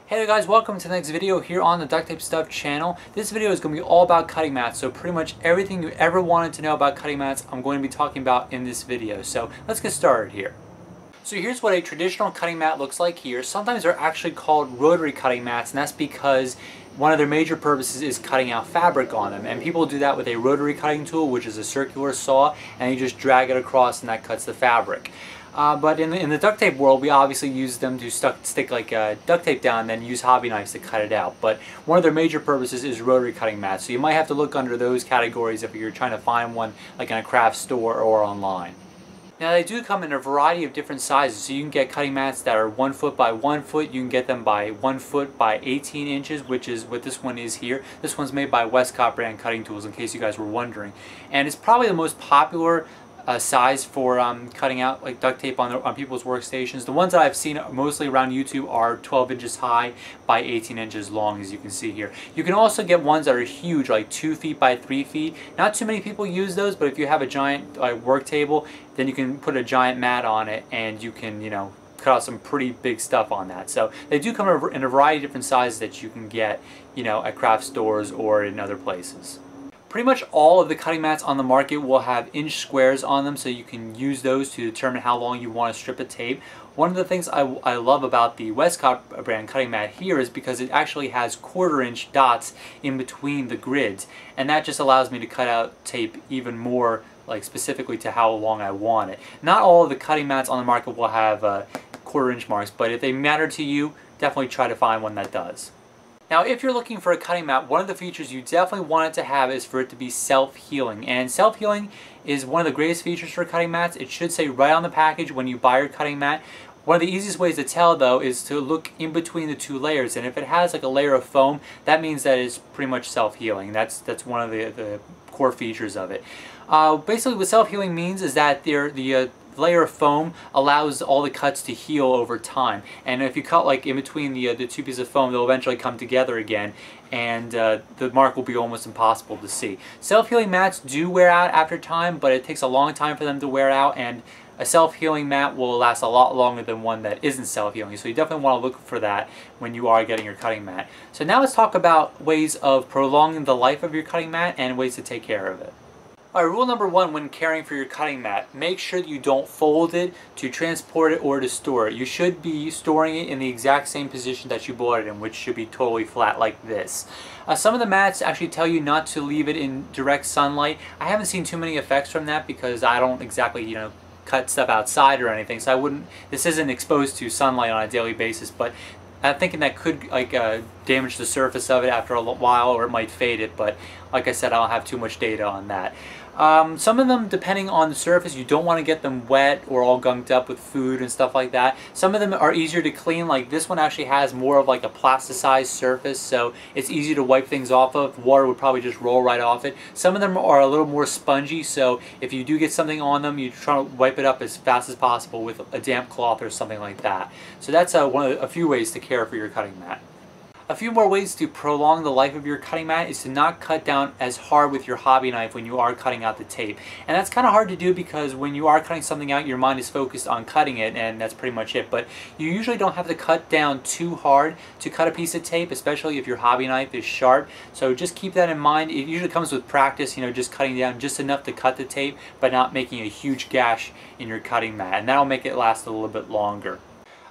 Hey there guys, welcome to the next video here on the DuctTapeStuff channel. This video is going to be all about cutting mats, so pretty much everything you ever wanted to know about cutting mats I'm going to be talking about in this video. So let's get started here. So here's what a traditional cutting mat looks like here. Sometimes they're actually called rotary cutting mats, and that's because one of their major purposes is cutting out fabric on them. And people do that with a rotary cutting tool, which is a circular saw, and you just drag it across and that cuts the fabric. But in the duct tape world, we obviously use them to stick like duct tape down and then use hobby knives to cut it out. But one of their major purposes is rotary cutting mats. So you might have to look under those categories if you're trying to find one like in a craft store or online. Now they do come in a variety of different sizes, so you can get cutting mats that are 1 foot by 1 foot, you can get them by 1 foot by 18 inches, which is what this one is here. This one's made by Westcott Brand cutting tools, in case you guys were wondering. And it's probably the most popular size for cutting out like duct tape on people's workstations. The ones that I've seen mostly around YouTube are 12 inches high by 18 inches long, as you can see here. You can also get ones that are huge, like 2 feet by 3 feet. Not too many people use those, but if you have a giant work table, then you can put a giant mat on it and you can, you know, cut out some pretty big stuff on that. So they do come in a variety of different sizes that you can get, you know, at craft stores or in other places. Pretty much all of the cutting mats on the market will have inch squares on them, so you can use those to determine how long you want to strip a tape. One of the things I love about the Westcott brand cutting mat here is because it actually has 1/4 inch dots in between the grids, and that just allows me to cut out tape even more like specifically to how long I want it. Not all of the cutting mats on the market will have 1/4 inch marks, but if they matter to you, definitely try to find one that does. Now, if you're looking for a cutting mat, one of the features you definitely want it to have is for it to be self-healing. And self-healing is one of the greatest features for cutting mats. It should say right on the package when you buy your cutting mat. One of the easiest ways to tell, though, is to look in between the two layers. And if it has like a layer of foam, that means that it's pretty much self-healing. That's one of the core features of it. Basically, what self-healing means is that the layer of foam allows all the cuts to heal over time, and if you cut like in between the two pieces of foam, they'll eventually come together again, and the mark will be almost impossible to see. Self-healing mats do wear out after time, but it takes a long time for them to wear out, and a self-healing mat will last a lot longer than one that isn't self-healing, so you definitely want to look for that when you are getting your cutting mat. So now let's talk about ways of prolonging the life of your cutting mat and ways to take care of it. Alright, rule number 1 when caring for your cutting mat, make sure that you don't fold it to transport it or to store it. You should be storing it in the exact same position that you bought it in, which should be totally flat like this. Some of the mats actually tell you not to leave it in direct sunlight. I haven't seen too many effects from that because I don't exactly, you know, cut stuff outside or anything, so I wouldn't, this isn't exposed to sunlight on a daily basis, but I'm thinking that could like damage the surface of it after a while, or it might fade it, but like I said, I don't have too much data on that. Some of them, depending on the surface, you don't want to get them wet or all gunked up with food and stuff like that. Some of them are easier to clean, like this one actually has more of like a plasticized surface, so it's easy to wipe things off of. Water would probably just roll right off it. Some of them are a little more spongy, so if you do get something on them, you try to wipe it up as fast as possible with a damp cloth or something like that. So that's a few ways to care for your cutting mat. A few more ways to prolong the life of your cutting mat is to not cut down as hard with your hobby knife when you are cutting out the tape. And that's kind of hard to do because when you are cutting something out, your mind is focused on cutting it, and that's pretty much it. But you usually don't have to cut down too hard to cut a piece of tape, especially if your hobby knife is sharp. So just keep that in mind. It usually comes with practice, you know, just cutting down just enough to cut the tape, but not making a huge gash in your cutting mat. And that'll make it last a little bit longer.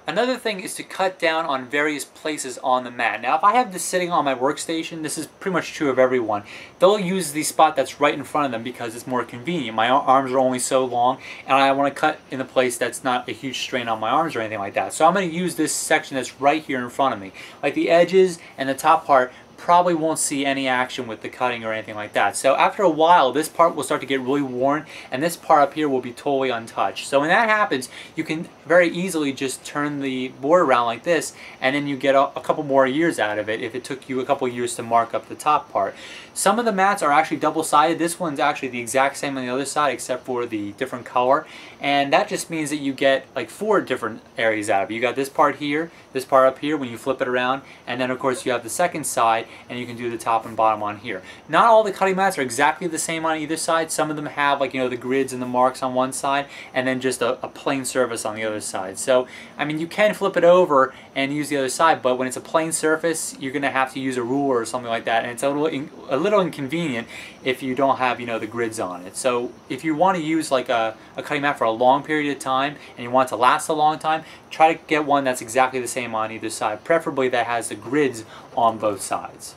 Another thing is to cut down on various places on the mat. Now, if I have this sitting on my workstation, this is pretty much true of everyone. They'll use the spot that's right in front of them because it's more convenient. My arms are only so long, and I want to cut in a place that's not a huge strain on my arms or anything like that. So I'm going to use this section that's right here in front of me. Like the edges and the top part probably won't see any action with the cutting or anything like that. So after a while, this part will start to get really worn, and this part up here will be totally untouched. So when that happens, you can very easily just turn the board around like this, and then you get a couple more years out of it if it took you a couple years to mark up the top part. Some of the mats are actually double-sided. This one's actually the exact same on the other side except for the different color, and that just means that you get like 4 different areas out of it. You got this part here, this part up here when you flip it around, and then of course you have the second side, and you can do the top and bottom on here. Not all the cutting mats are exactly the same on either side. Some of them have, like, you know, the grids and the marks on one side, and then just a plain surface on the other side. So I mean, you can flip it over and use the other side, but when it's a plain surface, you're going to have to use a ruler or something like that, and it's a little inconvenient if you don't have, you know, the grids on it. So if you want to use like a cutting mat for a long period of time and you want it to last a long time, try to get one that's exactly the same on either side, preferably that has the grids on both sides.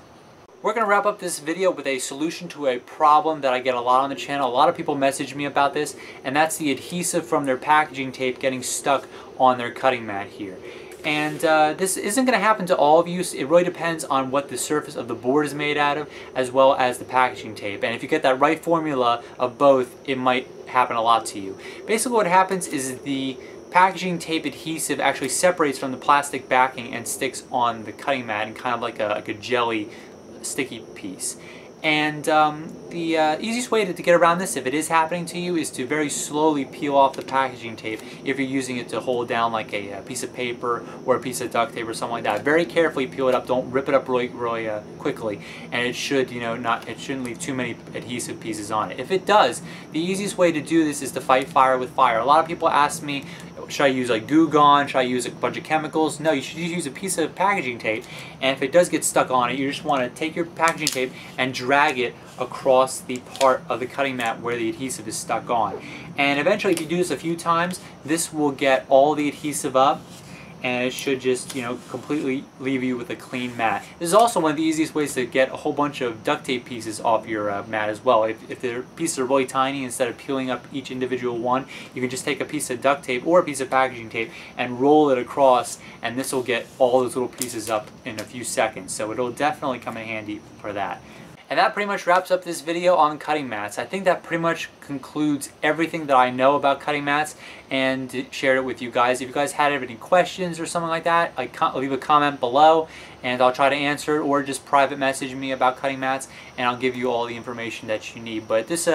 We're going to wrap up this video with a solution to a problem that I get a lot on the channel. A lot of people message me about this, and that's the adhesive from their packaging tape getting stuck on their cutting mat here. And this isn't going to happen to all of you. It really depends on what the surface of the board is made out of, as well as the packaging tape. And if you get that right formula of both, it might happen a lot to you. Basically what happens is the packaging tape adhesive actually separates from the plastic backing and sticks on the cutting mat in kind of like a jelly sticky piece. And the easiest way to get around this, if it is happening to you, is to very slowly peel off the packaging tape if you're using it to hold down like a piece of paper or a piece of duct tape or something like that. Very carefully peel it up. Don't rip it up really quickly, and it should, you know, it shouldn't leave too many adhesive pieces on it. If it does, the easiest way to do this is to fight fire with fire. A lot of people ask me, should I use like Goo Gone? Should I use a bunch of chemicals? No, you should use a piece of packaging tape, and if it does get stuck on it, you just want to take your packaging tape and drag it across the part of the cutting mat where the adhesive is stuck on. And eventually, if you do this a few times, this will get all the adhesive up, and it should just, you know, completely leave you with a clean mat. This is also one of the easiest ways to get a whole bunch of duct tape pieces off your mat as well. If the pieces are really tiny, instead of peeling up each individual one, you can just take a piece of duct tape or a piece of packaging tape and roll it across, and this will get all those little pieces up in a few seconds. So it'll definitely come in handy for that. And that pretty much wraps up this video on cutting mats. I think that pretty much concludes everything that I know about cutting mats and shared it with you guys. If you guys had any questions or something like that, leave a comment below and I'll try to answer it, or just private message me about cutting mats and I'll give you all the information that you need. But this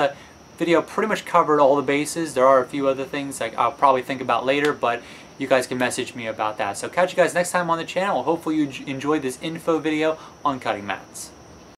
video pretty much covered all the bases. There are a few other things like I'll probably think about later, but you guys can message me about that. So catch you guys next time on the channel. Hopefully you enjoyed this info video on cutting mats.